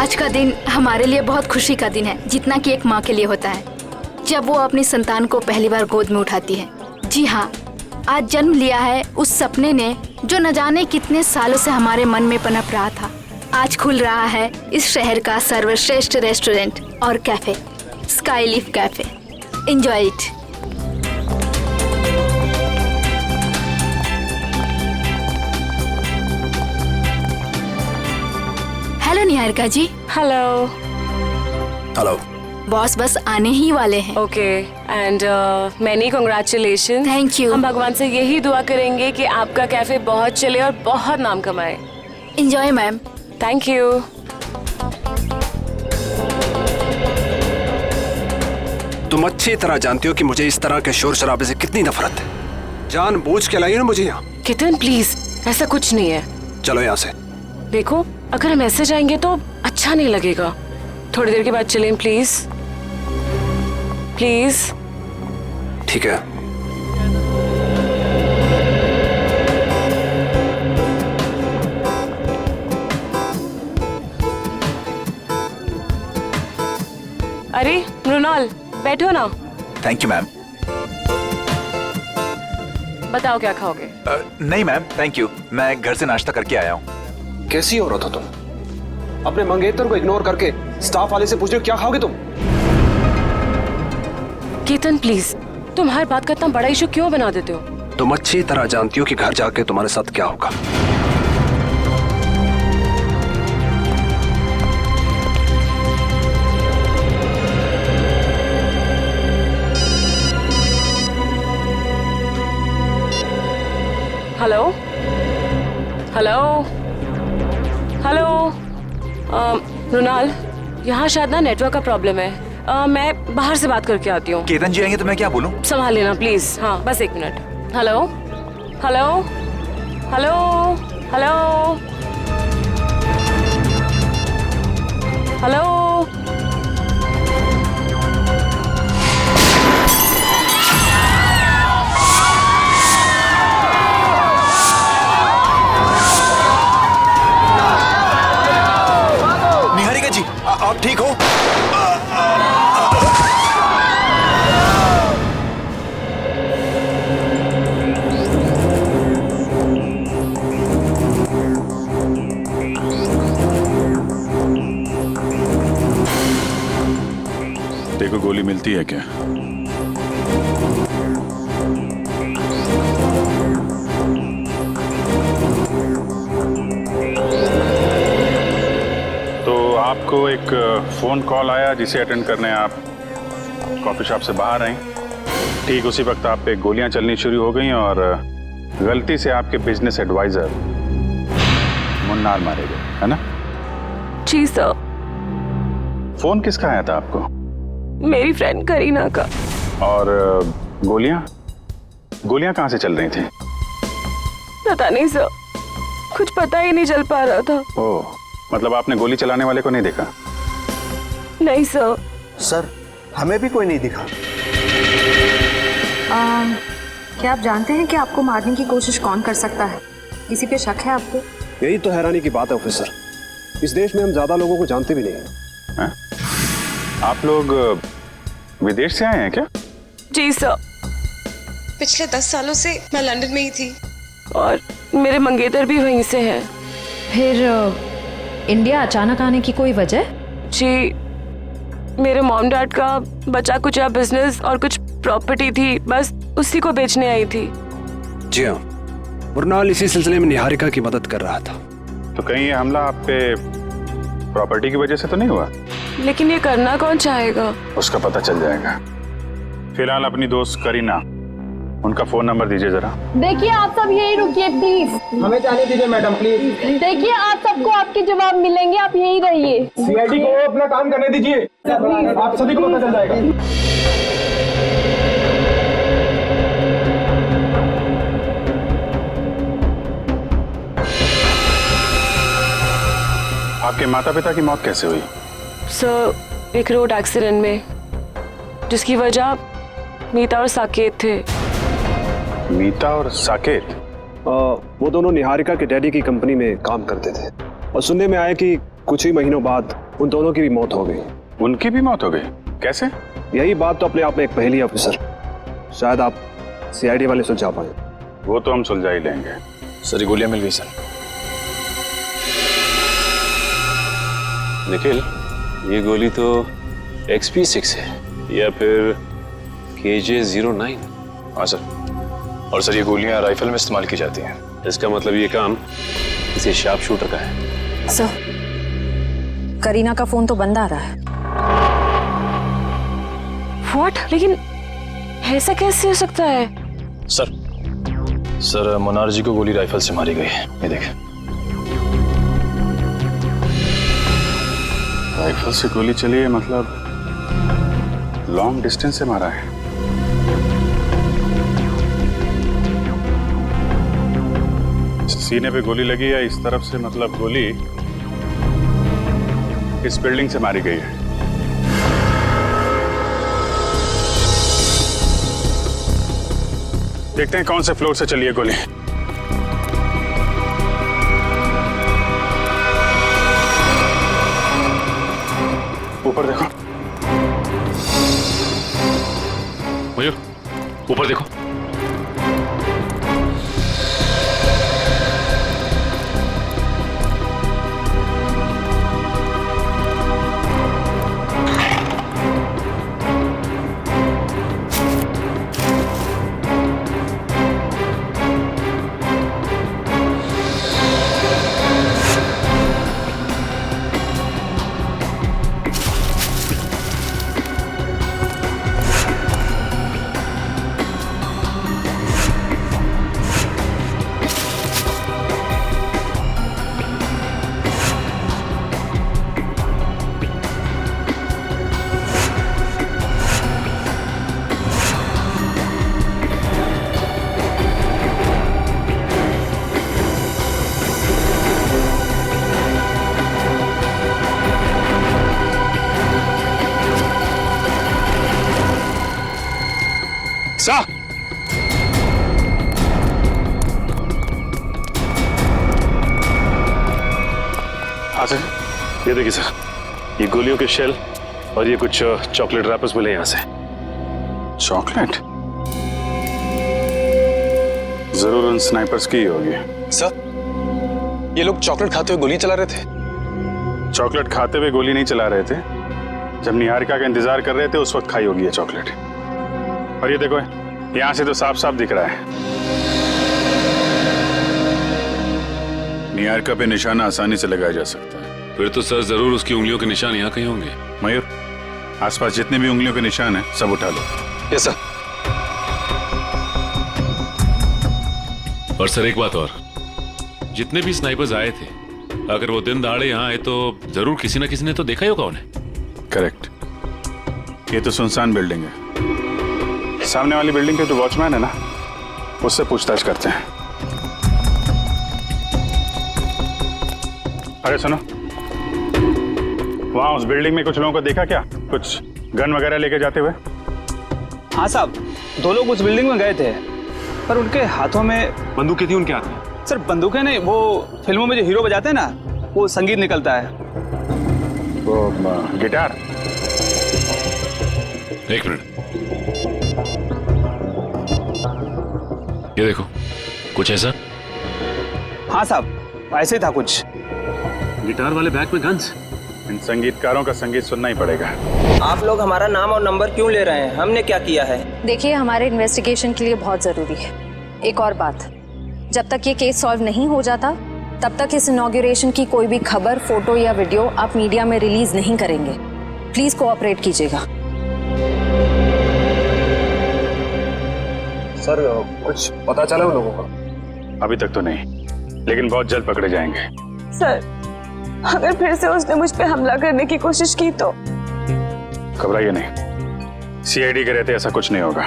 आज का दिन हमारे लिए बहुत खुशी का दिन है, जितना कि एक माँ के लिए होता है जब वो अपनी संतान को पहली बार गोद में उठाती है। जी हाँ, आज जन्म लिया है उस सपने ने जो न जाने कितने सालों से हमारे मन में पनप रहा था। आज खुल रहा है इस शहर का सर्वश्रेष्ठ रेस्टोरेंट और cafe, Sky Leaf Cafe. Enjoy it. Hello Niharika ji. Hello. Hello. Boss बस आने ही वाले हैं। Okay and many congratulation. Thank you. हम भगवान से यही दुआ करेंगे कि आपका कैफे बहुत चले और बहुत नाम कमाए। Enjoy ma'am. Thank you. तुम अच्छी तरह जानती हो कि मुझे इस तरह के शोर शराबे से कितनी नफरत है। जानबूझ के लाई हो ना मुझे यहाँ। केतन प्लीज, ऐसा कुछ नहीं है। चलो यहाँ से। देखो, अगर हम ऐसे जाएंगे तो अच्छा नहीं लगेगा। थोड़ी देर के बाद चलें प्लीज। प्लीज। ठीक है। अरे मृणाल, बैठो ना। Thank you ma'am. बताओ क्या खाओगे? नहीं मैम, थैंक यू, मैं घर से नाश्ता करके आया हूँ। कैसी औरत हो तुम? अपने मंगेतर को इग्नोर करके स्टाफ वाले से पूछ रहे हो क्या खाओगे तुम? केतन प्लीज, तुम हर बात का इतना बड़ा इशू क्यों बना देते हो? तुम अच्छी तरह जानती हो कि घर जाके तुम्हारे साथ क्या होगा। Hello hello hello. मृणाल, यहाँ शायद ना नेटवर्क का प्रॉब्लम है। मैं बाहर से बात करके आती हूँ। केतन जी आएंगे तो मैं क्या बोलूँ? संभाल लेना प्लीज। हाँ, बस 1 minute. Hello hello hello hello hello. Niharika ji, आप ठीक हो? देखो, गोली मिलती है क्या? तो आपको एक फोन कॉल आया जिसे अटेंड करने आप कॉफी शॉप से बाहर आई। ठीक उसी वक्त आप पे गोलियां चलनी शुरू हो गई और गलती से आपके बिजनेस एडवाइजर मुन्नार मारे गए, है ना? जी सर। फोन किसका आया था आपको? मेरी फ्रेंड करीना का। और गोलियां कहाँ से चल रही थी? पता नहीं सर, कुछ पता ही नहीं चल पा रहा था। ओह, मतलब आपने गोली चलाने वाले को नहीं देखा? नहीं सर। सर, हमें भी कोई नहीं दिखा। क्या आप जानते हैं कि आपको मारने की कोशिश कौन कर सकता है? किसी पे शक है आपको? यही तो हैरानी की बात है ऑफिसर, इस देश में हम ज्यादा लोगों को जानते भी नहीं हैं। आप लोग विदेश से आए हैं क्या? जी सर। पिछले 10 सालों से मैं लंदन में ही थी और मेरे मंगेतर भी वहीं से हैं। फिर इंडिया अचानक आने की कोई वजह? जी, मेरे मॉम डैड का बचा कुचा बिजनेस और कुछ प्रॉपर्टी थी, बस उसी को बेचने आई थी। जी हाँ, मुरनाल इसी सिलसिले में निहारिका की मदद कर रहा था। तो कहीं ये हमला आप पे प्रॉपर्टी की वजह से तो नहीं हुआ? लेकिन ये करना कौन चाहेगा? उसका पता चल जाएगा। फिलहाल अपनी दोस्त करीना, उनका फोन नंबर दीजिए जरा। देखिए, आप सब यही रुकिए प्लीज। हमें जाने दीजिए मैडम प्लीज। देखिए, आप सबको आपके जवाब मिलेंगे, आप यही रहिए। सीआईडी को अपना काम करने दीजिए, आप सभी को पता चल जाएगा। आपके माता पिता की मौत कैसे हुई? सर, एक रोड एक्सीडेंट में, जिसकी वजह मीता और साकेत थे। मीता और साकेत? वो दोनों निहारिका के डैडी की कंपनी में काम करते थे और सुनने में आया कि कुछ ही महीनों बाद उन दोनों की भी मौत हो गई। उनकी भी मौत हो गई? कैसे? यही बात तो अपने आप में एक पहेली है ऑफिसर। शायद आप सीआईडी वाले सुलझा पाए। वो तो हम सुलझा ही लेंगे। सर, ये गोलियां मिल गई सर। निखिल, ये गोली तो XP6 है या फिर KJ09। हाँ सर, और सर ये गोलियां राइफल में इस्तेमाल की जाती हैं। इसका मतलब ये काम किसी शार्प शूटर का है। सर, करीना का फोन तो बंद आ रहा है। व्हाट? लेकिन ऐसा कैसे हो सकता है? सर मुनार जी को गोली राइफल से मारी गई। ये देखें। राइफल से गोली चली है, मतलब लॉन्ग डिस्टेंस से मारा है। सीने पे गोली लगी है इस तरफ से, मतलब गोली इस बिल्डिंग से मारी गई है। देखते हैं कौन से फ्लोर से चली है गोली। ऊपर देखो। मयूर, ऊपर देखो। सा सर, ये देखिए सर, ये गोलियों के शेल और ये कुछ चॉकलेट रैपर्स मिले यहाँ से। चॉकलेट? जरूर उन स्नाइपर्स की ही होगी। सर, ये लोग चॉकलेट खाते हुए गोली चला रहे थे। चॉकलेट खाते हुए गोली नहीं चला रहे थे। जब निहारिका का इंतजार कर रहे थे उस वक्त खाई होगी ये चॉकलेट। और ये देखो, यहाँ से तो साफ साफ दिख रहा है। निहारिका पे निशाना आसानी से लगाया जा सकता है। फिर तो सर जरूर उसकी उंगलियों के निशान यहाँ कहीं होंगे। मयूर, आसपास जितने भी उंगलियों के निशान हैं सब उठा लो। Yes sir. और सर एक बात और, जितने भी स्नाइपर्स आए थे, अगर वो दिन दहाड़े यहाँ आए तो जरूर किसी न किसी ने तो देखा ही होगा उन्हें। करेक्ट। ये तो सुनसान बिल्डिंग है। सामने वाली बिल्डिंग के जो वॉचमैन है ना, उससे पूछताछ करते हैं। अरे सुनो, वहां उस बिल्डिंग में कुछ लोगों को देखा क्या? कुछ गन वगैरह लेके जाते हुए? हाँ साहब, 2 लोग उस बिल्डिंग में गए थे, पर उनके हाथों में बंदूकें थी उनके हाथ में। सर बंदूकें नहीं, वो फिल्मों में जो हीरो बजाते हैं ना, वो संगीत निकलता है। वो गिटार। एक मिनट, ये देखो, कुछ ऐसा? हाँ साहब, ऐसे ही था कुछ। गिटार वाले बैग में गन्स। इन संगीतकारों का संगीत सुनना ही पड़ेगा। आप लोग हमारा नाम और नंबर क्यों ले रहे हैं? हमने क्या किया है? देखिए, हमारे इन्वेस्टिगेशन के लिए बहुत ज़रूरी है। एक और बात, जब तक ये केस सॉल्व नहीं हो जाता तब तक इस इनॉग्रेशन की कोई भी खबर, फोटो या वीडियो आप मीडिया में रिलीज नहीं करेंगे। प्लीज कोऑपरेट कीजिएगा। सर कुछ पता चला उन लोगों का? अभी तक तो नहीं, लेकिन बहुत जल्द पकड़े जाएंगे। सर, अगर फिर से उसने मुझ पे हमला करने की कोशिश की तो? घबराइए नहीं, सीआईडी के रहते ऐसा कुछ नहीं होगा।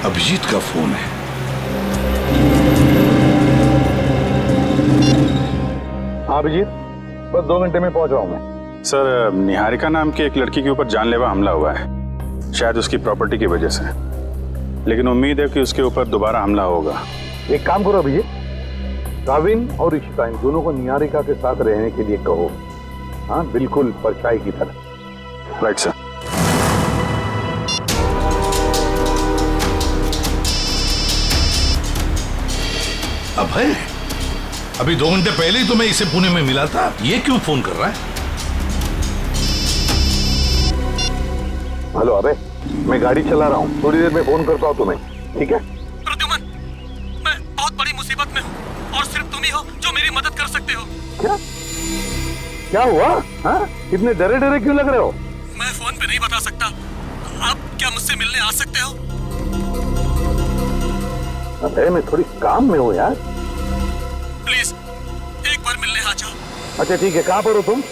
अभिजीत का फोन है। हाँ अभिजीत, बस 2 घंटे में पहुंच रहा हूँ मैं। सर, निहारिका नाम की एक लड़की के ऊपर जानलेवा हमला हुआ है, शायद उसकी प्रॉपर्टी की वजह से। लेकिन उम्मीद है कि उसके ऊपर दोबारा हमला होगा। एक काम करो अभिजीत, काविन और इशिता इन दोनों को निहारिका के साथ रहने के लिए कहो। हाँ, बिल्कुल परछाई की तरह। Right sir. अभय, अभी 2 घंटे पहले ही तो मैं इसे पुणे में मिला था, ये क्यों फोन कर रहा है? हेलो अबे, मैं गाड़ी चला रहा हूँ, थोड़ी देर में फोन करता हूँ तुम्हें, ठीक है? प्रद्युमन, मैं बहुत बड़ी मुसीबत में हूँ और सिर्फ तुम ही हो जो मेरी मदद कर सकते हो। क्या हुआ? हाँ? इतने डरे डरे क्यों लग रहे हो? मैं फोन पे नहीं बता सकता। आप क्या मुझसे मिलने आ सकते हो? अबे मैं थोड़ी काम में हूँ यार। प्लीज एक बार मिलने आ जाओ। अच्छा ठीक है, कहाँ पर हो तुम?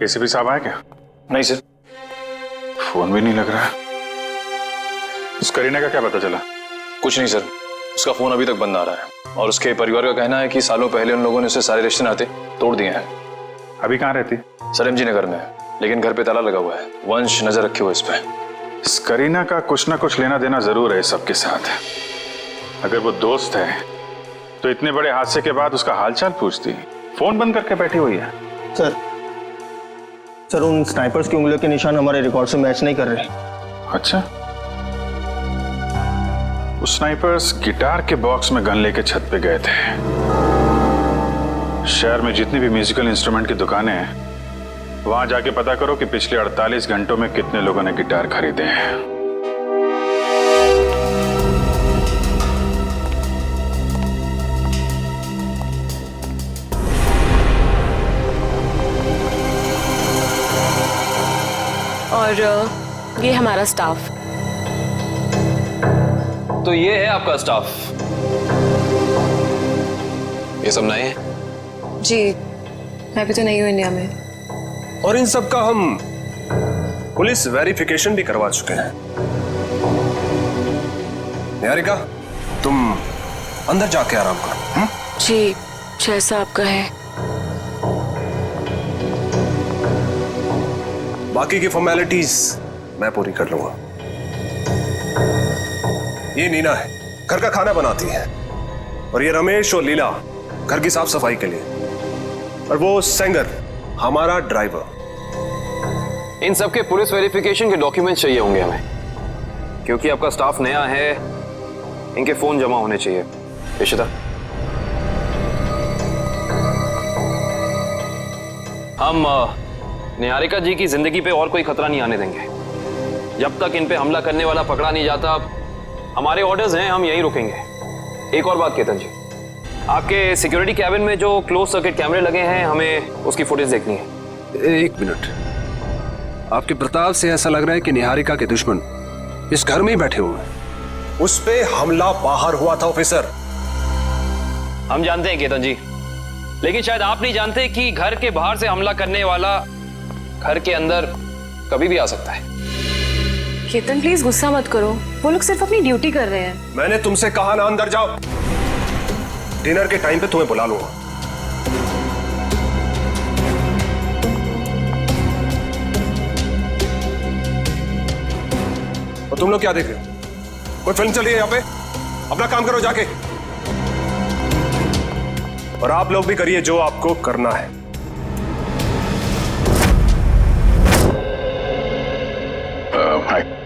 एसीपी साहब आए क्या? नहीं सर। फोन भी नहीं लग रहा। उस करीना का क्या पता चला? कुछ नहीं सर, उसका फोन अभी तक बंद आ रहा है और उसके परिवार का कहना है कि सालों पहले उन लोगों ने उसे सारे रिश्ते नाते तोड़ दिए हैं। अभी कहाँ रहती? सर MG नगर में, लेकिन घर पे ताला लगा हुआ है। वंश नजर रखे हुए इस पे। इस करीना का कुछ ना कुछ लेना देना जरूर है सबके साथ। अगर वो दोस्त है तो इतने बड़े हादसे के बाद उसका हालचाल पूछती, फोन बंद करके बैठी हुई है। सर उन स्नाइपर्स की उंगलियों के निशान हमारे रिकॉर्ड से मैच नहीं कर रहे। अच्छा, वो स्नाइपर्स गिटार के बॉक्स में गन लेके छत पे गए थे। शहर में जितनी भी म्यूजिकल इंस्ट्रूमेंट की दुकानें हैं, वहां जाके पता करो कि पिछले 48 घंटों में कितने लोगों ने गिटार खरीदे हैं। और ये हमारा स्टाफ। तो ये है आपका स्टाफ। ये सब नए हैं? जी, मैं भी तो नहीं हूँ इंडिया में। और इन सब का हम पुलिस वेरिफिकेशन भी करवा चुके हैं। निहारिका, तुम अंदर जाके आराम करो। जी, जैसा आपका है। बाकी की फॉर्मेलिटीज मैं पूरी कर लूंगा। ये नीना है, घर का खाना बनाती है, और ये रमेश और लीला घर की साफ सफाई के लिए, और वो सेंगर हमारा ड्राइवर। इन सबके पुलिस वेरिफिकेशन के डॉक्यूमेंट्स चाहिए होंगे हमें, क्योंकि आपका स्टाफ नया है। इनके फोन जमा होने चाहिए। इशिता, हम निहारिका जी की जिंदगी पे और कोई खतरा नहीं आने देंगे। जब तक इन पे हमला करने वाला पकड़ा नहीं जाता, हमारे ऑर्डर्स हैं, हम यहीं रुकेंगे। एक और बात केतन जी, आपके सिक्योरिटी कैबिन में जो क्लोज सर्किट कैमरे लगे हैं, हमें उसकी फुटेज देखनी है। एक मिनट, आपके प्रताप से ऐसा लग रहा है कि निहारिका के दुश्मन इस घर में ही बैठे हुए हैं। उस पे हमला बाहर हुआ था ऑफिसर। हम जानते हैं केतन जी, लेकिन शायद आप नहीं जानते कि घर के बाहर से हमला करने वाला घर के अंदर कभी भी आ सकता है। केतन प्लीज गुस्सा मत करो, वो लोग सिर्फ अपनी ड्यूटी कर रहे हैं। मैंने तुमसे कहा ना अंदर जाओ। डिनर के टाइम पे तुम्हें बुला लूंगा। और तुम लोग क्या देख रहे हो? कोई फिल्म चल रही है यहाँ पे? अपना काम करो जाके। और आप लोग भी करिए जो आपको करना है।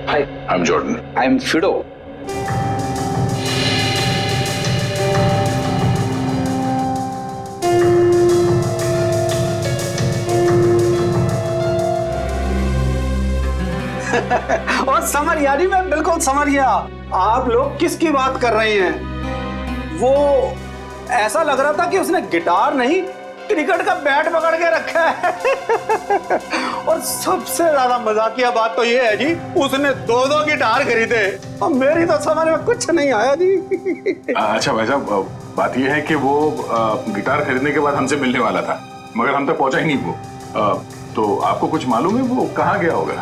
Hi, I'm Jordan. I'm Fido. और समर यानी मैं बिल्कुल समझ गया आप लोग किसकी बात कर रहे हैं। वो ऐसा लग रहा था कि उसने गिटार नहीं, क्रिकेट का बैट पकड़ के रखा है। और सबसे ज्यादा मजाकिया बात तो ये है जी, उसने 2-2 गिटार खरीदे और मेरी तो समझ में कुछ नहीं आया जी। अच्छा भाई साहब, बात यह है कि वो गिटार खरीदने के बाद हमसे मिलने वाला था, मगर हम तक पहुंचा ही नहीं वो। तो आपको कुछ मालूम है वो कहाँ गया होगा?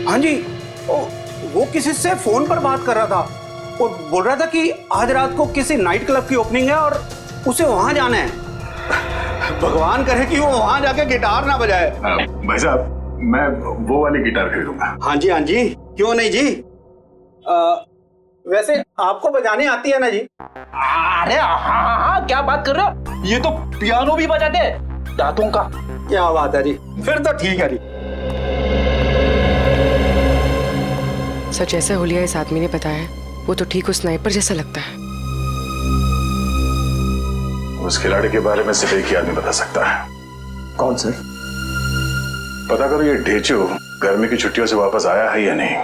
हाँ जी, वो किसी से फोन पर बात कर रहा था वो बोल रहा था कि आज रात को किसी नाइट क्लब की ओपनिंग है और उसे वहां जाना है। भगवान करे कि वो वहां जाके गिटार ना बजाए। भाई साहब, मैं वो वाली गिटार खरीदूंगा। हाँ जी, हाँ जी, क्यों नहीं जी। वैसे आपको बजाने आती है ना जी? अरे हाँ हाँ, क्या बात कर रहे हो, ये तो पियानो भी बजाते हैं दांतों का। क्या बात है जी, फिर तो ठीक है जी। सर, जैसा हुलिया इस आदमी ने बताया वो तो ठीक उस स्नाइपर जैसा लगता है। उस खिलाड़ी के बारे में सिर्फ एक ही आदमी बता सकता है। कौन सर? पता करो ये ढेचू गर्मी की छुट्टियों से वापस आया है या नहीं।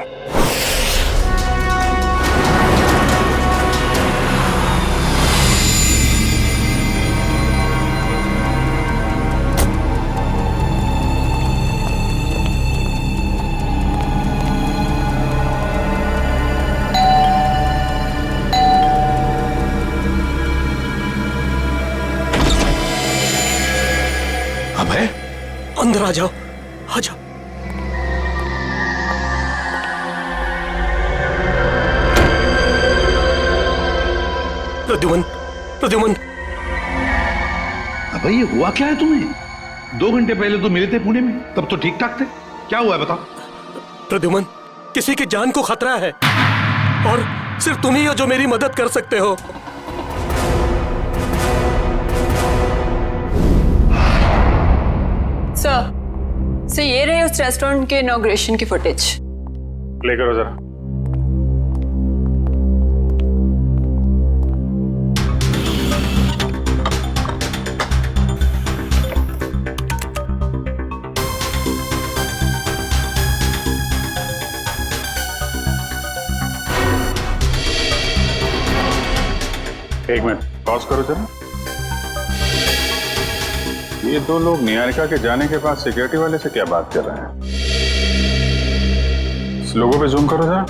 अंदर आ जाओ, आ जाओ। प्रद्युमन, प्रद्युमन। अबे ये हुआ क्या है तुम्हें? 2 घंटे पहले तो मिले थे पुणे में, तब तो ठीक ठाक थे। क्या हुआ है बताओ? प्रद्युमन, किसी की जान को खतरा है और सिर्फ तुम ही हो जो मेरी मदद कर सकते हो। सर, ये रहे उस रेस्टोरेंट के इनॉग्रेशन की फुटेज। प्ले करो जरा। एक मिनट पॉज करो जरा। ये 2 लोग निहारिका के जाने के बाद सिक्योरिटी वाले से क्या बात कर रहे हैं? इस लोगों पे जूम करो जरा।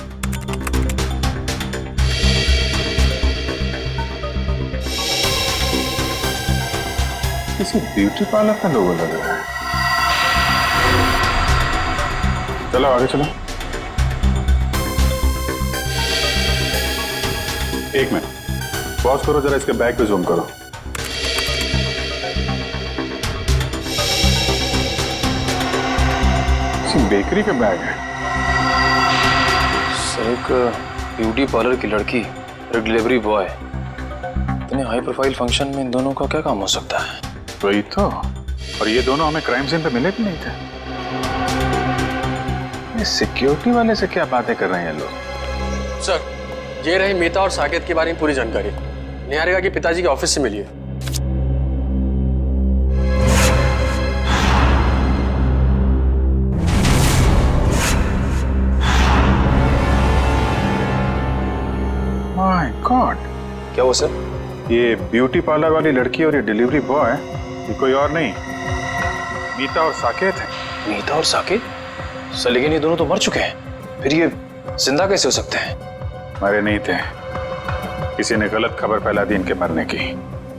किसी ब्यूटी पार्लर का लोगो लग रहा है। चलो आगे चलो। एक मिनट पॉज करो जरा, इसके बैग पे जूम करो। बेकरी का बैग है। सर, एक ब्यूटी पार्लर की लड़की और एक डिलीवरी बॉय, इतने हाई प्रोफाइल फंक्शन में इन दोनों का क्या काम हो सकता है? वही तो। और ये दोनों हमें क्राइम सीन पे मिले भी नहीं थे। ये सिक्योरिटी वाले से क्या बातें कर रहे हैं लोग? सर, ये रही मीता और साकेत के बारे में पूरी जानकारी। निहारिका के पिताजी के ऑफिस से मिली है। माय गॉड, क्या हुआ सर? ये ब्यूटी पार्लर वाली लड़की और ये डिलीवरी बॉय, ये कोई और नहीं, मीता और साकेत है। मीता और साकेत? सर, लेकिन ये दोनों तो मर चुके हैं, फिर ये जिंदा कैसे हो सकते हैं? मरे नहीं थे, किसी ने गलत खबर फैला दी इनके मरने की।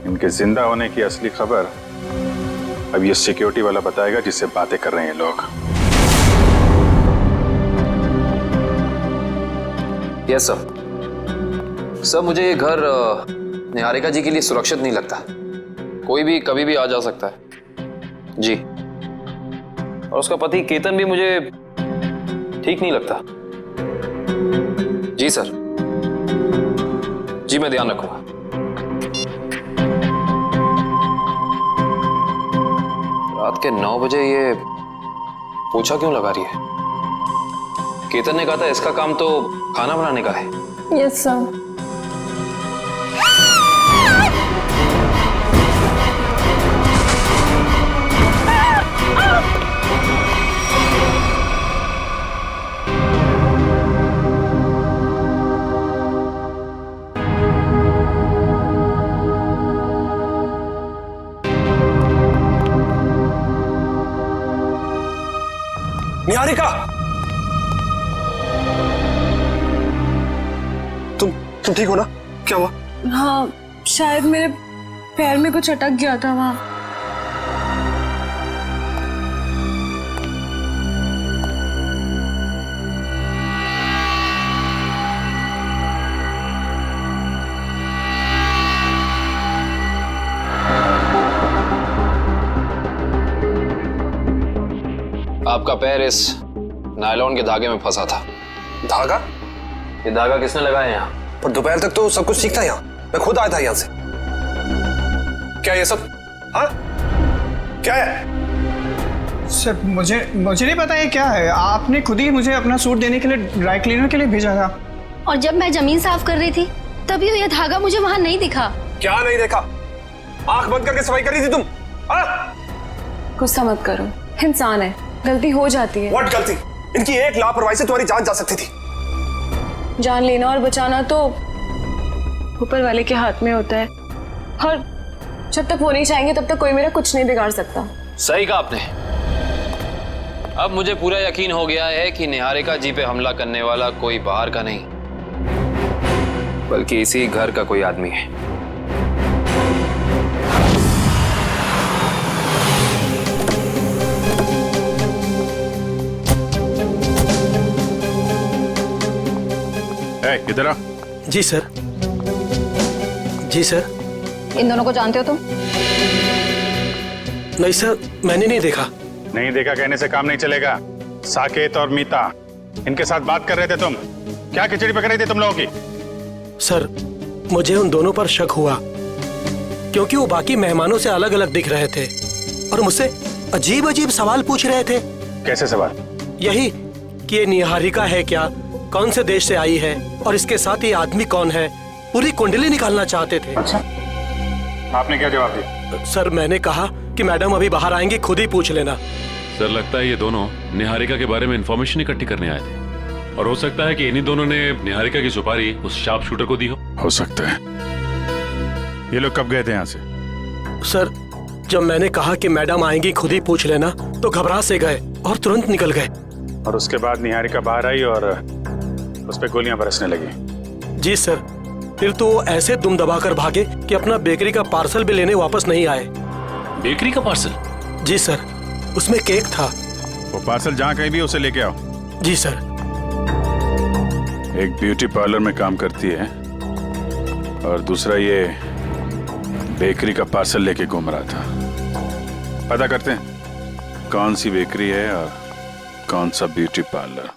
इनके जिंदा होने की असली खबर अब ये सिक्योरिटी वाला बताएगा जिससे बातें कर रहे हैं लोग। Yes sir. सर, मुझे ये घर निहारिका जी के लिए सुरक्षित नहीं लगता। कोई भी कभी भी आ जा सकता है जी। और उसका पति केतन भी मुझे ठीक नहीं लगता। जी सर, जी मैं ध्यान रखूंगा। रात के 9 बजे ये पोछा क्यों लगा रही है? केतन ने कहा था इसका काम तो खाना बनाने का है। Yes sir. निहारिका, तुम ठीक हो ना? क्या हुआ? हाँ, शायद मेरे पैर में कुछ अटक गया था वहां। आपका पैर इस नायलॉन के धागे में फंसा था। धागा? ये धागा किसने लगाया यहाँ? पर दोपहर तक तो सब कुछ ठीक था यहाँ, मैं खुद आया था यहाँ से। क्या ये सब? हाँ? क्या है? सर मुझे नहीं पता ये क्या है। आपने खुद ही मुझे अपना सूट देने के लिए ड्राई क्लीनर के लिए भेजा था। और जब मैं जमीन साफ कर रही थी तभी ये धागा मुझे वहां नहीं दिखा। क्या नहीं देखा? आंख बंद करके सफाई कर रही थी तुम? गुस्सा मत करो, इंसान है, गलती हो जाती है। व्हाट गलती? इनकी एक लापरवाही से तुम्हारी जान जा सकती थी। जान लेना और बचाना तो ऊपर वाले के हाथ में होता है, और जब तक वो नहीं चाहेंगे तब तक कोई मेरा कुछ नहीं बिगाड़ सकता। सही कहा आपने। अब मुझे पूरा यकीन हो गया है कि निहारिका जी पे हमला करने वाला कोई बाहर का नहीं, बल्कि इसी घर का कोई आदमी है। इधर आ। जी सर। जी सर। इन दोनों को जानते हो तुम? नहीं सर, मैंने नहीं देखा। नहीं देखा कहने से काम नहीं चलेगा। साकेत और मीता, इनके साथ बात कर रहे थे तुम। क्या खिचड़ी पक रही थी तुम लोगों की? सर, मुझे उन दोनों पर शक हुआ क्योंकि वो बाकी मेहमानों से अलग अलग दिख रहे थे और मुझसे अजीब अजीब सवाल पूछ रहे थे। कैसे सवाल? यही कि ये निहारिका है क्या, कौन से देश से आई है और इसके साथ ये आदमी कौन है, पूरी कुंडली निकालना चाहते थे। अच्छा, आपने क्या जवाब दिया? सर, मैंने कहा कि मैडम अभी बाहर आएंगी, खुद ही पूछ लेना। सर, लगता है ये दोनों निहारिका के बारे में इंफॉर्मेशन इकट्ठी करने आए थे और हो सकता है कि इन्हीं दोनों ने निहारिका की सुपारी उस शार्प शूटर को दी हो सकता है। ये लोग कब गए थे यहाँ से? सर, जब मैंने कहा कि मैडम आएंगी, खुद ही पूछ लेना, तो घबरा से गए और तुरंत निकल गए। और उसके बाद निहारिका बाहर आई और उस पर गोलियां बरसने लगी। जी सर, फिर तो वो ऐसे दुम दबाकर भागे कि अपना बेकरी का पार्सल भी लेने वापस नहीं आए। बेकरी का पार्सल? जी सर, उसमें केक था। वो पार्सल जहाँ कहीं भी उसे लेके आओ। जी सर। एक ब्यूटी पार्लर में काम करती है और दूसरा ये बेकरी का पार्सल लेके घूम रहा था। पता करते हैं कौन सी बेकरी है और कौन सा ब्यूटी पार्लर।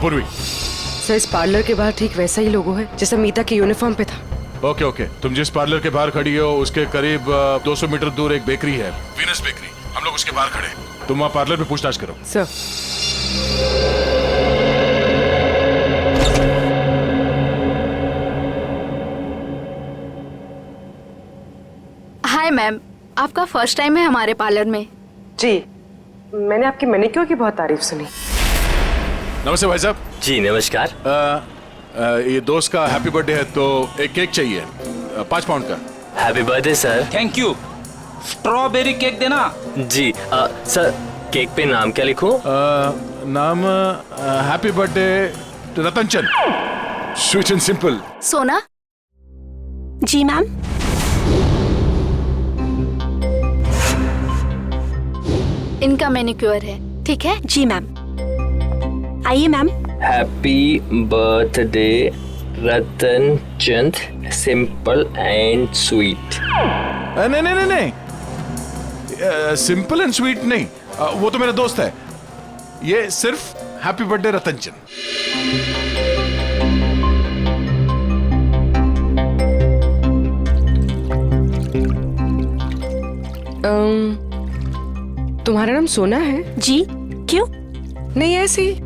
पूर्वी। सर, इस पार्लर के बाहर ठीक वैसा ही लोगो है जैसा मीता के यूनिफॉर्म पे था। ओके ओके, तुम जिस पार्लर के बाहर खड़ी हो उसके करीब 200 मीटर दूर एक बेकरी है, वीनस बेकरी। हम लोग उसके बाहर खड़े हैं। तुम वहाँ पार्लर में पूछताछ करो। सर। हाय मैम, आपका फर्स्ट टाइम है हमारे पार्लर में? जी, मैंने आपकी मैनिक्योर की बहुत तारीफ सुनी। नमस्ते भाई साहब। जी नमस्कार। ये दोस्त का हैप्पी बर्थडे है तो एक केक चाहिए 5 पाउंड का। Happy birthday sir. Thank you. Strawberry cake देना। जी सर, केक पे नाम क्या लिखूं? नाम happy birthday Ratan Chand, sweet and simple. सोना? जी मैम। इनका मैनिक्योर है, ठीक है? जी मैम। आइए ma'am. Happy birthday Ratan Chand, simple and sweet. नहीं नहीं नहीं नहीं, सिंपल एंड स्वीट नहीं, वो तो मेरा दोस्त है। ये सिर्फ हैप्पी बर्थडे रतन चंद। तुम्हारा नाम सोना है? जी, क्यों? नहीं, ऐसे ही।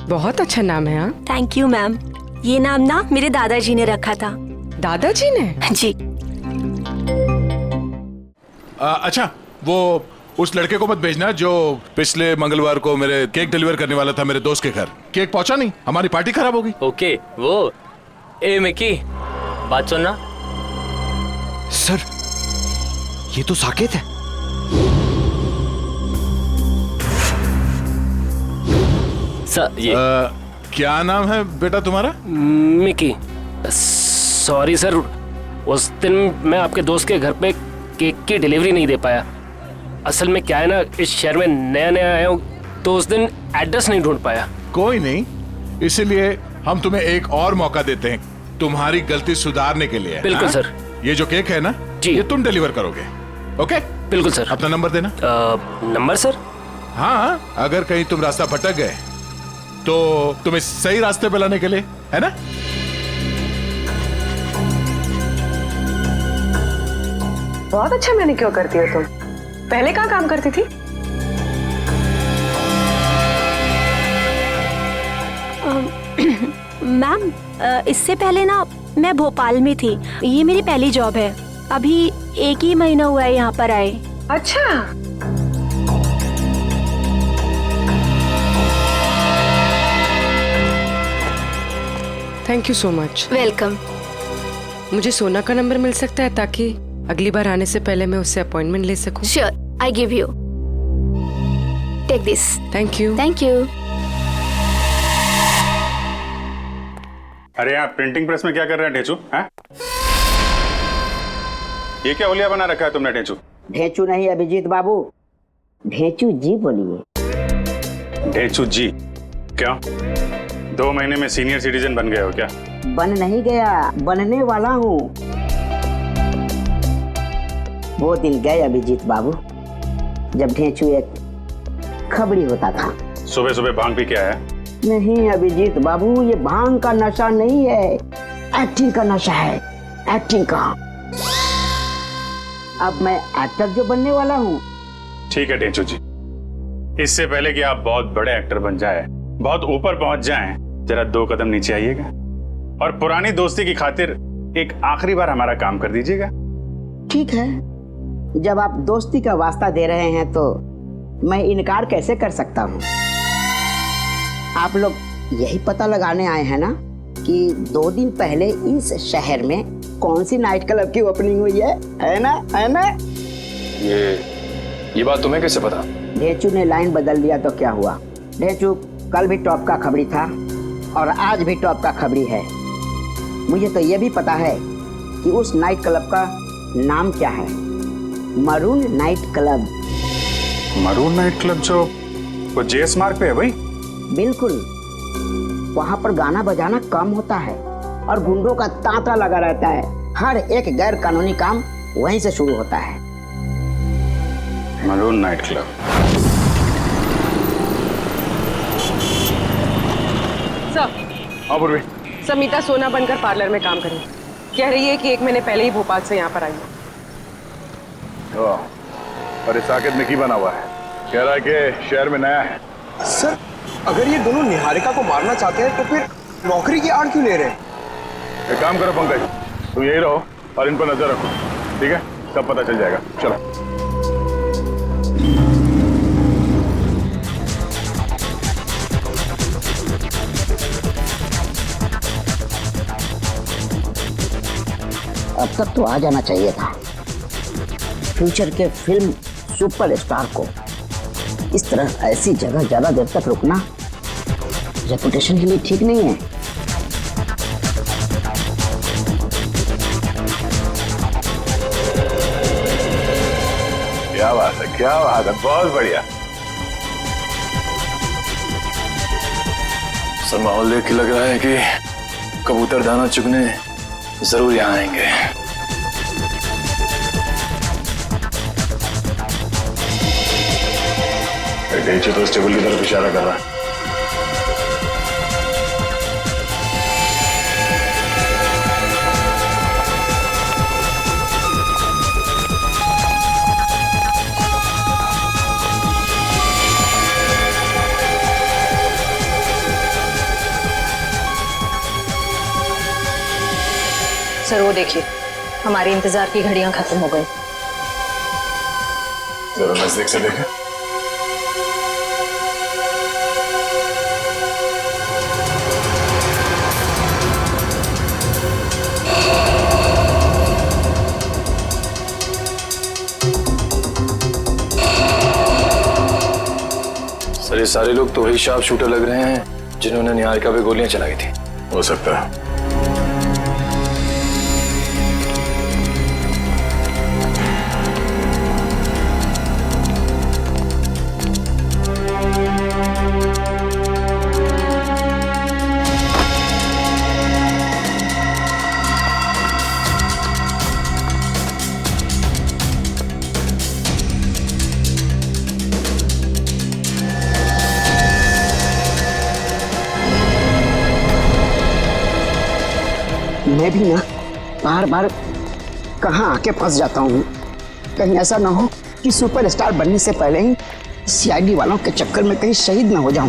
बहुत अच्छा नाम है। हाँ, थैंक यू मैम। ये नाम ना मेरे दादाजी ने रखा था। दादाजी ने? जी। अच्छा, वो उस लड़के को मत भेजना जो पिछले मंगलवार को मेरे केक डिलीवर करने वाला था मेरे दोस्त के घर। केक पहुंचा नहीं, हमारी पार्टी खराब होगी। ओके, वो ए मिकी, बात सुनना। सर, ये तो साकेत है। सर ये क्या नाम है बेटा तुम्हारा? मिकी। सॉरी सर, उस दिन मैं आपके दोस्त के घर पे केक की डिलीवरी नहीं दे पाया। असल में क्या है ना, इस शहर में नया नया आया हूँ तो उस दिन एड्रेस नहीं ढूंढ पाया। कोई नहीं, इसीलिए हम तुम्हें एक और मौका देते हैं तुम्हारी गलती सुधारने के लिए। बिल्कुल हाँ? सर। ये जो केक है ना जी, ये तुम डिलीवर करोगे। ओके बिल्कुल सर। अपना नंबर देना। Number sir? हाँ, अगर कहीं तुम रास्ता भटक गए तो तुम्हें सही रास्ते पे लाने के लिए, है ना? बहुत अच्छा मैनिक्योर करती हो तुम। पहले कहाँ काम करती थी? मैम, इससे पहले ना मैं भोपाल में थी। ये मेरी पहली जॉब है। अभी 1 ही महीना हुआ है यहाँ पर आए। अच्छा। Thank you so much. Welcome. मुझे सोना का नंबर मिल सकता है ताकि अगली बार आने से पहले मैं उससे अपॉइंटमेंट ले सकूं? Sure, I give you. Take this. Thank you. Thank you. अरे आप प्रिंटिंग प्रेस में क्या कर रहे हैं ढेचू? हैं? ये क्या होलिया बना रखा है तुमने ढेचू? ढेचू नहीं अभिजीत बाबू, ढेचू जी बोलिए। ढेचू जी? क्यों? 2 महीने में सीनियर सिटीजन बन गए हो क्या? बन नहीं गया, बनने वाला हूँ। वो दिन गए अभिजीत बाबू जब ढेचू एक खबड़ी होता था। सुबह सुबह भांग भी क्या है? नहीं अभिजीत बाबू, ये भांग का नशा नहीं है, एक्टिंग का नशा है, एक्टिंग का। अब मैं एक्टर जो बनने वाला हूँ। ठीक है ढेचू जी, इससे पहले कि आप बहुत बड़े एक्टर बन जाए, बहुत ऊपर पहुंच जाएं, जरा 2 कदम नीचे आइएगा और पुरानी दोस्ती की खातिर एक आखिरी बार हमारा काम कर दीजिएगा। ठीक है, जब आप दोस्ती का वास्ता दे रहे हैं तो मैं इनकार कैसे कर सकता हूँ। आप लोग यही पता लगाने आए हैं ना कि 2 दिन पहले इस शहर में कौन सी नाइट क्लब की ओपनिंग हुई है ना? है ना? ये बात तुम्हें कैसे पता? ढेचू ने लाइन बदल दिया तो क्या हुआ? ढेचू कल भी टॉप का खबरी था और आज भी टॉप का खबरी है। मुझे तो ये भी पता है कि उस नाइट क्लब का नाम क्या है, maroon night club. Maroon night club जो वो जेएस मार्ग पे है भाई? बिल्कुल, वहाँ पर गाना बजाना कम होता है और गुंडों का तांता लगा रहता है। हर एक गैर कानूनी काम वहीं से शुरू होता है। Maroon night club. सर। हाँ पूर्वी। समीता सोना बनकर पार्लर में काम करी। कह रही है कि 1 महीने पहले ही भोपाल से यहाँ पर आई है। अरे साकेत में की बना हुआ है, कह रहा है कि शहर में नया है। सर, अगर ये दोनों निहारिका को मारना चाहते हैं तो फिर नौकरी की आड़ क्यों ले रहे हैं? एक काम करो पंकज, तुम यही रहो और इन पर नजर रखो, ठीक है? सब पता चल जाएगा। चलो। अब तक तो आ जाना चाहिए था। फ्यूचर के फिल्म सुपरस्टार को इस तरह ऐसी जगह ज्यादा देर तक रुकना रेपुटेशन के लिए ठीक नहीं है। क्या बात है, क्या बात है, बहुत बढ़िया। सर माहौल देख के लग रहा है कि कबूतर दाना चुगने जरूर यहाँ आएंगे। ढेचू तो उस टेबल की तरफ इशारा कर रहा है। सर वो देखिए, हमारे इंतजार की घड़ियां खत्म हो गई। जरा नजदीक से देखें। सर ये सारे लोग तो वही शार्प शूटर लग रहे हैं जिन्होंने निहारिका पे गोलियां चलाई थी। हो सकता है। मैं भी ना बार बार कहाँ आके फंस जाता हूँ। कहीं ऐसा ना हो कि सुपरस्टार बनने से पहले ही सीआईडी वालों के चक्कर में कहीं शहीद ना हो जाऊं।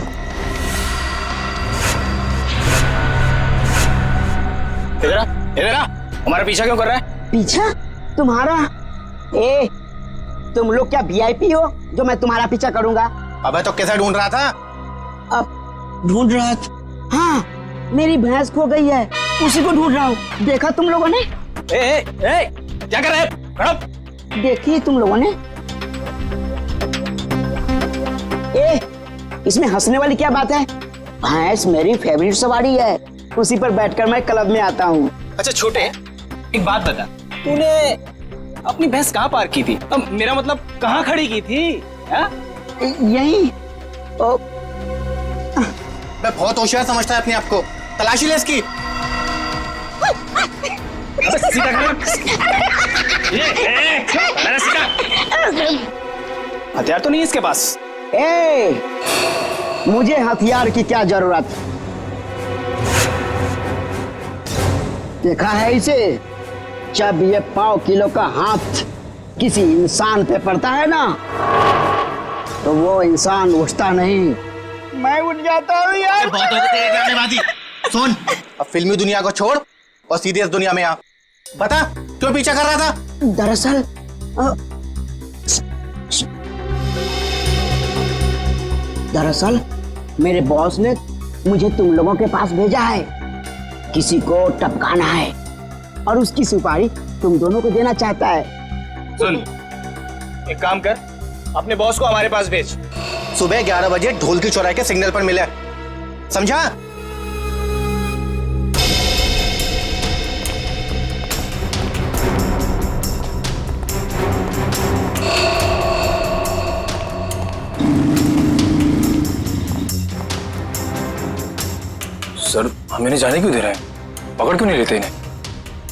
इधर आ, हमारा पीछा क्यों कर रहा है? पीछा? तुम्हारा? ए, तुम लोग क्या वीआईपी हो जो मैं तुम्हारा पीछा करूंगा? अबे तो कैसे ढूंढ रहा था? अब ढूंढ रहा था? हाँ, मेरी भैंस खो गई है, उसी को ढूंढ रहा हूँ। देखा तुम लोगों ने? क्या कर रहे हैं? देखिए तुम लोगों ने? इसमें हंसने वाली क्या बात है? भैंस मेरी फेवरेट सवारी है, उसी पर बैठकर मैं क्लब में आता हूँ। अच्छा छोटे, एक बात बता, तूने अपनी भैंस कहाँ पार्क की थी? अब मेरा मतलब कहाँ खड़ी की थी? यहीं। मैं बहुत होशियार समझता है अपने आप को। तलाशी ले इसकी। हथियार तो नहीं है इसके पास। मुझे हथियार की क्या जरूरत? देखा है इसे? जब ये 1.5 किलो का हाथ किसी इंसान पे पड़ता है ना, तो वो इंसान उठता नहीं, मैं उठ जाता हूँ यार। बहुत हो गई तेरे ड्रामेबाजी। सुन, अब फिल्मी दुनिया को छोड़ और सीधे इस दुनिया में आ। बता क्यों पीछा कर रहा था? दरअसल मेरे बॉस ने मुझे तुम लोगों के पास भेजा है। किसी को टपकाना है और उसकी सुपारी तुम दोनों को देना चाहता है। सुन, एक काम कर, अपने बॉस को हमारे पास भेज। सुबह 11 बजे ढोल की चौराहे के सिग्नल पर मिले, समझा? सर, हमें नहीं जाने क्यों दे रहे हैं? पकड़ क्यों नहीं लेते इन्हें?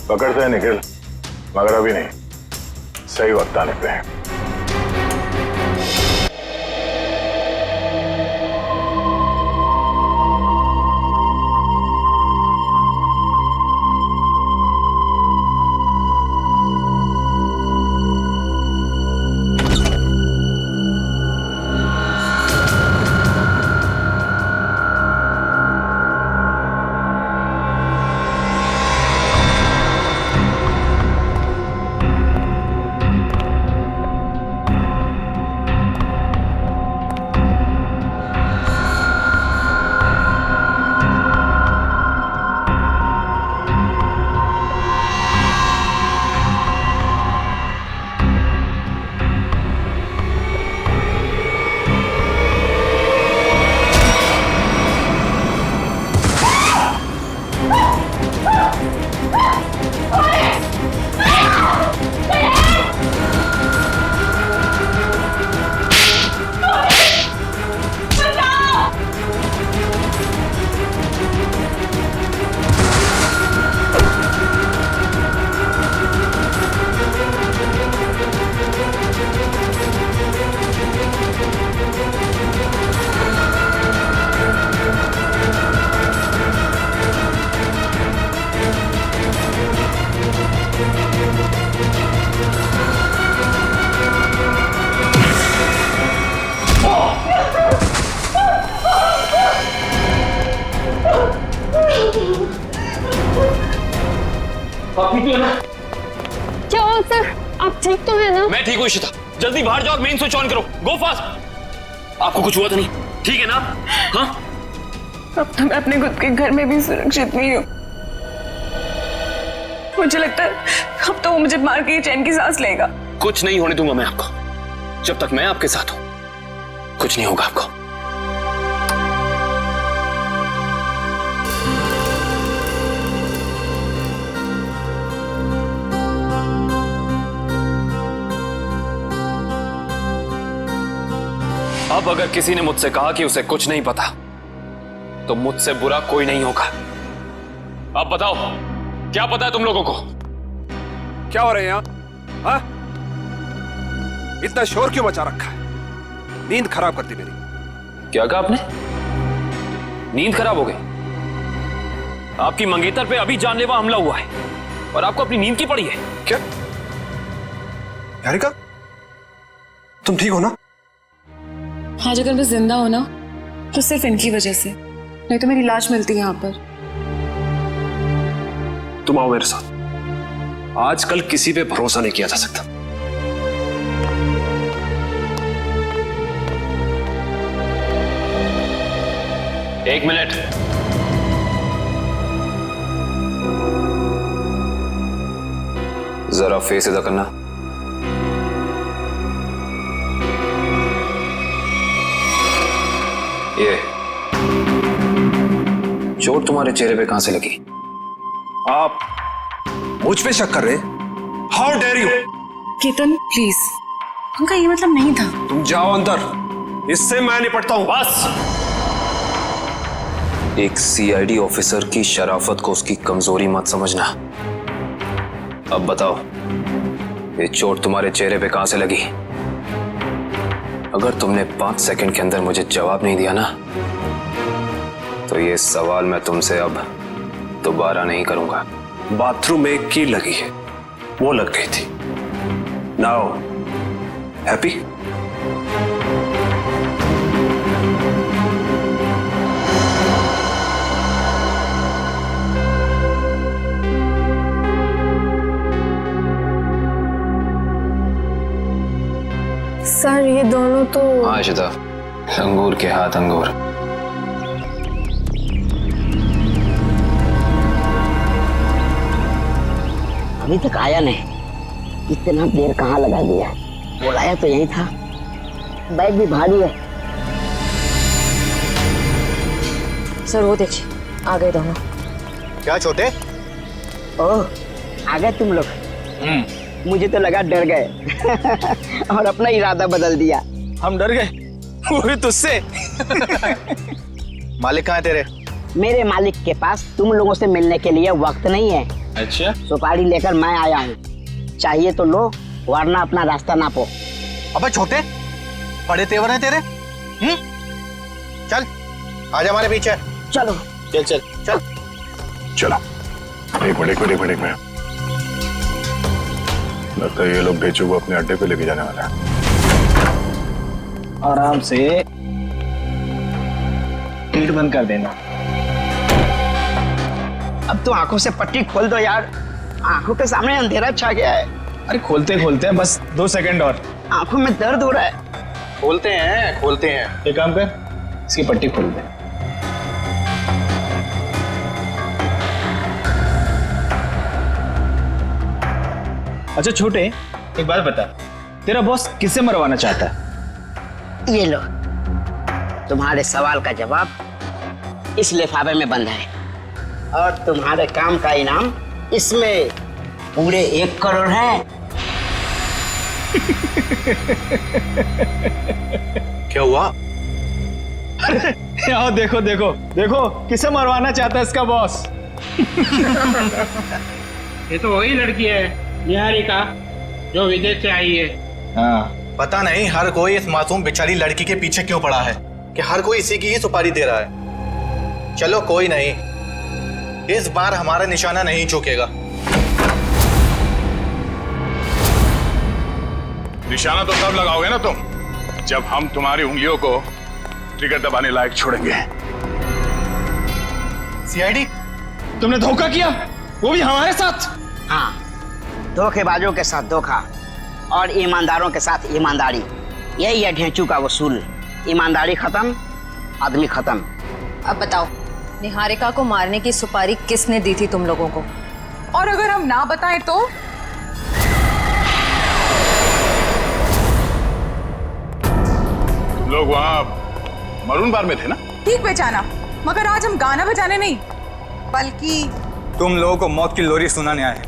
पकड़ते हैं निखिल, मगर अभी नहीं, सही वक्त आने पे है। क्या हुआ सर? आप ठीक तो है ना? मैं ठीक हूँ इशिता, जल्दी बाहर जाओ, मेन स्विच ऑन करो, गो फास्ट। आपको कुछ हुआ तो नहीं? ठीक है ना? हाँ? अब तो मैं अपने खुद के घर में भी सुरक्षित नहीं हूँ। मुझे लगता है अब तो वो मुझे मार के चैन की सांस लेगा। कुछ नहीं होने दूंगा मैं आपको, जब तक मैं आपके साथ हूं कुछ नहीं होगा आपको। अब अगर किसी ने मुझसे कहा कि उसे कुछ नहीं पता, तो मुझसे बुरा कोई नहीं होगा। अब बताओ, क्या पता है तुम लोगों को? क्या हो रहे हैं यहाँ? हाँ? इतना शोर क्यों मचा रखा है? नींद खराब करती मेरी। क्या कहा आपने? नींद खराब हो गई? आपकी मंगेतर पे अभी जानलेवा हमला हुआ है और आपको अपनी नींद की पड़ी है क्या? निहारिका, तुम ठीक हो ना? आज अगर मैं जिंदा हो ना तो सिर्फ इनकी वजह से, नहीं तो मेरी लाश मिलती है यहाँ पर। तुम आओ मेरे साथ। आजकल किसी पे भरोसा नहीं किया जा सकता। एक मिनट। जरा फेस इधर करना। ये चोट तुम्हारे चेहरे पे कहां से लगी? आप मुझ पे शक कर रहे? How dare you! Ketan please, उनका ये मतलब नहीं था। तुम जाओ अंदर, इससे मैं निपटता हूं। बस! एक सीआईडी ऑफिसर की शराफत को उसकी कमजोरी मत समझना। अब बताओ, ये चोट तुम्हारे चेहरे पे कहां से लगी? अगर तुमने 5 सेकंड के अंदर मुझे जवाब नहीं दिया ना, तो ये सवाल मैं तुमसे अब दोबारा नहीं करूंगा। बाथरूम में एक कील लगी है, वो लग गई थी। Now happy? सर ये दोनों तो... हाँ शिदा, अंगूर के हाथ अंगूर। अभी तक आया नहीं, इतना देर कहाँ लगा दिया? बुलाया तो यही था, बैग भी भारी है। सर वो देखिए, आ गए दोनों। क्या छोटे? ओह, आ गए तुम लोग। मुझे तो लगा डर गए और अपना इरादा बदल दिया। हम डर गए? वो भी तुझसे? मालिक कहाँ है तेरे? मेरे मालिक के पास तुम लोगों से मिलने के लिए वक्त नहीं है। अच्छा, सुपारी लेकर मैं आया हूँ, चाहिए तो लो, वरना अपना रास्ता नापो। अबे छोटे, बड़े तेवर हैं तेरे। चल, आजा हमारे पीछे। चलो। चल चल चल। चलो। एक मिनट। लगता है ये लोग बेचू को अपने अड्डे पे लेके जाने वाला है। आराम से गेट बंद कर देना। अब तो आंखों से पट्टी खोल दो यार, आंखों के सामने अंधेरा छा गया है। अरे खोलते खोलते बस 2 सेकंड और। आंखों में दर्द हो रहा है। खोलते हैं। एक काम कर, इसकी पट्टी खोल दे। अच्छा छोटे, एक बात बता, तेरा बॉस किसे मरवाना चाहता है? ये लो, तुम्हारे सवाल का जवाब इस लिफाफे में बंद है और तुम्हारे काम का इनाम इसमें पूरे 1 करोड़ है। क्या हुआ? यहाँ देखो किसे मरवाना चाहता है इसका बॉस। ये तो वही लड़की है निहारिका, जो विदेश से आई है। हाँ, पता नहीं हर कोई इस मासूम बेचारी लड़की के पीछे क्यों पड़ा है कि हर कोई इसी की ही सुपारी दे रहा है। चलो कोई नहीं, इस बार हमारा निशाना नहीं चूकेगा। निशाना तो तब लगाओगे ना तुम, जब हम तुम्हारी उंगलियों को ट्रिगर दबाने लायक छोड़ेंगे। सीआईडी, तुमने धोखा किया, वो भी हमारे साथ। हाँ, धोखेबाजों के साथ धोखा और ईमानदारों के साथ ईमानदारी, यही है ढेंचू का वसूल। ईमानदारी खत्म, आदमी खत्म। अब बताओ, निहारिका को मारने की सुपारी किसने दी थी तुम लोगों को? और अगर हम ना बताएं तो? तुम लोग वहाँ मरून बार में थे ना? ठीक पहचाना, मगर आज हम गाना बजाने नहीं, बल्कि तुम लोगों को मौत की लोरी सुनाने आए हैं।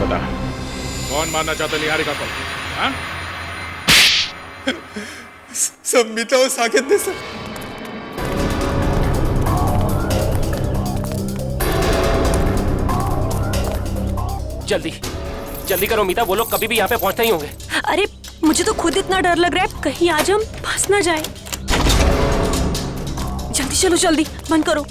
बता, कौन मारना चाहता निहारिका को? हाँ? सब मीता और साकेत ने सर। जल्दी जल्दी करो मीता, वो लोग कभी भी यहाँ पे पहुंचते ही होंगे। अरे मुझे तो खुद इतना डर लग रहा है, कहीं आज हम फंस ना जाए। जल्दी चलो, जल्दी बंद करो।